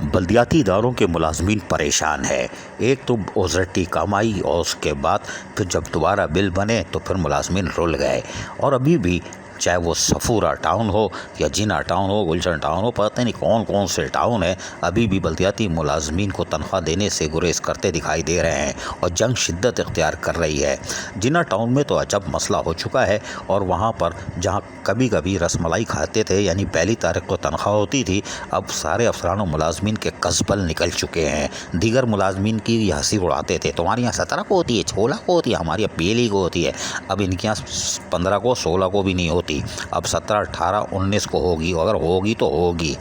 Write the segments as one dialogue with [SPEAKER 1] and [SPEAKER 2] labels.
[SPEAKER 1] बल्दियाती इदारों के मुलाजमीन परेशान है। एक तो ओजरटी कम आई और उसके बाद फिर जब दोबारा बिल बने तो फिर मुलाजमीन रुल गए। और अभी भी चाहे वो सफूरा टाउन हो या जिना टाउन हो, गुलशन टाउन हो, पता नहीं कौन कौन से टाउन है, अभी भी बल्दियाती मुलाजमीन को तनख्वाह देने से गुरेज करते दिखाई दे रहे हैं और जंग शिद्दत इख्तियार कर रही है। जिना टाउन में तो अजब मसला हो चुका है और वहाँ पर जहाँ कभी कभी रसमलाई खाते थे यानी पहली तारीख को तनख्वाह होती थी, अब सारे अफसरान और मुलाजमीन के कसबल निकल चुके हैं। दीगर मुलाजमीन की भी हंसी उड़ाते थे, तुम्हारे यहाँ 17 को होती है, 16 को होती है, हमारे यहाँ पहली को होती है। अब इनके यहाँ 15 को 16 को भी नहीं होती, अब 17, 18, 19 को होगी, अगर होगी तो होगी।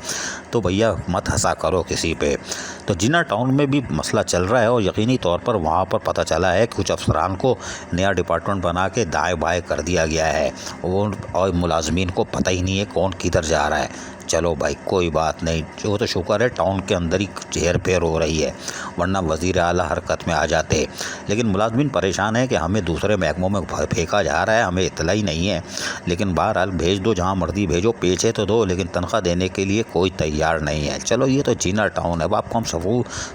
[SPEAKER 1] तो भैया मत हंसा करो किसी पे। तो जिना टाउन में भी मसला चल रहा है और यकीनी तौर पर वहाँ पर पता चला है कुछ अफसरान को नया डिपार्टमेंट बना के दाएँ बाएँ कर दिया गया है और मुलाजमीन को पता ही नहीं है कौन किधर जा रहा है। चलो भाई कोई बात नहीं, जो तो शुक्र है टाउन के अंदर ही चेहर फेर हो रही है, वरना वज़ीर आला हरकत में आ जाते। लेकिन मुलाजमीन परेशान है कि हमें दूसरे महकमों में फेंका जा रहा है, हमें इतला ही नहीं है। लेकिन बहरहाल भेज दो, जहाँ मर्जी भेजो, पेचे तो दो, लेकिन तनख्वाह देने के लिए कोई तैयार नहीं है। चलो ये तो जिना टाउन है, अब आपको हम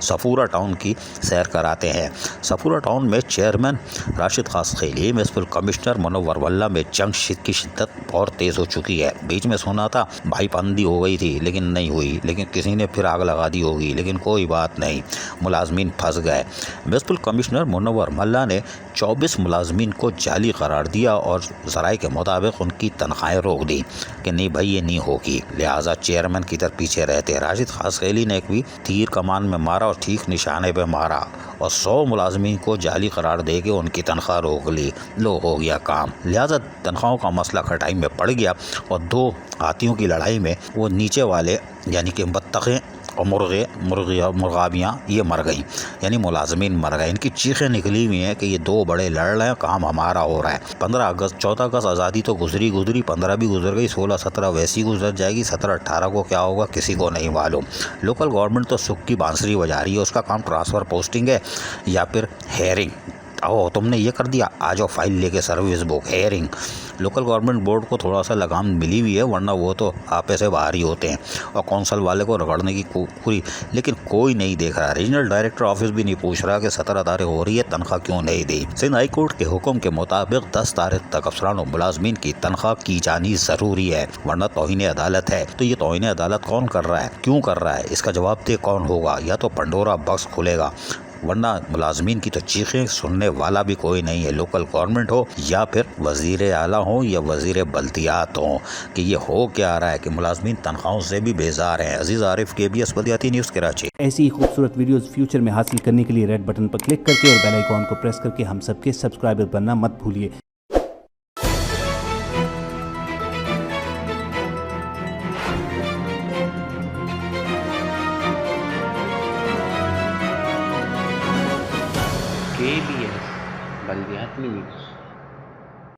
[SPEAKER 1] सफूरा टाउन की सैर कराते हैं। सफूरा टाउन में chairman Rashid Khaskheli, municipal commissioner Manowar Walla में जंग की शिद्दत और तेज़ हो चुकी है। बीच में सुना था भाई बंदी हो गई थी लेकिन नहीं हुई, लेकिन किसी ने फिर आग लगा दी होगी, लेकिन कोई बात नहीं, मुलाजमीन फंस गए। म्युनिसिपल कमिश्नर मुनव्वर मल्ला ने 24 मुलाजमीन को जाली करार दिया और ज़राए के मुताबिक उनकी तनख्वाहें रोक दी कि नहीं भाई ये नहीं होगी, लिहाजा चेयरमैन की तरफ पीछे रहते। राशिद खासखेली ने भी तीर कमान में मारा और ठीक निशाने पे मारा और 100 मुलाजमीन को जाली करार दे के उनकी तनख्वाह रोक ली। लो हो गया काम। लिहाजा तनख्वाहों का मसला खटाई में पड़ गया और दो हाथियों की लड़ाई में वो नीचे वाले यानी कि बत्तखें और मुर्गाबियाँ ये मर गई, यानी मुलाजमीन मर गए। इनकी चीखें निकली हुई हैं कि ये दो बड़े लड़ रहे हैं, काम हमारा हो रहा है। 15 अगस्त 14 अगस्त आज़ादी तो गुजरी, 15 भी गुजर गई, 16 17 वैसी गुजर जाएगी, 17 18 को क्या होगा किसी को नहीं मालूम। लोकल गवर्नमेंट तो सुख की बांसुरी बजा रही है, उसका काम ट्रांसफ़र पोस्टिंग है या फिर हेयरिंग। आओ तुमने ये कर दिया, आ जाओ फाइल लेके service book, hearing. Local government board को थोड़ा सा लगाम मिली हुई है, वरना वो तो आपे से बाहर ही होते हैं और कौंसल वाले को रगड़ने की पूरी, लेकिन कोई नहीं देख रहा। रीजनल डायरेक्टर ऑफिस भी नहीं पूछ रहा कि 17 तारीख हो रही है, तनख्वाह क्यों नहीं दी। सिंध हाई कोर्ट के हुक्म के मुताबिक 10 तारीख तक अफसरान और मुलाजमीन की तनख्वाह की जानी ज़रूरी है, वरना तौहीन अदालत है। तो ये तौहीन अदालत कौन कर रहा है, क्यों कर रहा है, इसका जवाब दे कौन होगा। या तो पंडोरा बॉक्स खुलेगा, वरना मुलाजमीन की तो चीखें सुनने वाला भी कोई नहीं है, लोकल गवर्नमेंट हो या फिर वज़ीर आला हो या वज़ीर बल्दियात हो, कि ये हो क्या रहा है कि मुलाजमीन तनख्वाहों से भी बेजार हैं। अजीज़ आरिफ, KBS बल्दियाती न्यूज़, कराची।
[SPEAKER 2] ऐसी ही खूबसूरत वीडियोस फ्यूचर में हासिल करने के लिए रेड बटन पर क्लिक करके और बेल आइकॉन को प्रेस करके हम सबके सब्सक्राइबर बनना मत भूलिए।
[SPEAKER 3] KBS बल्दियाती न्यूज़।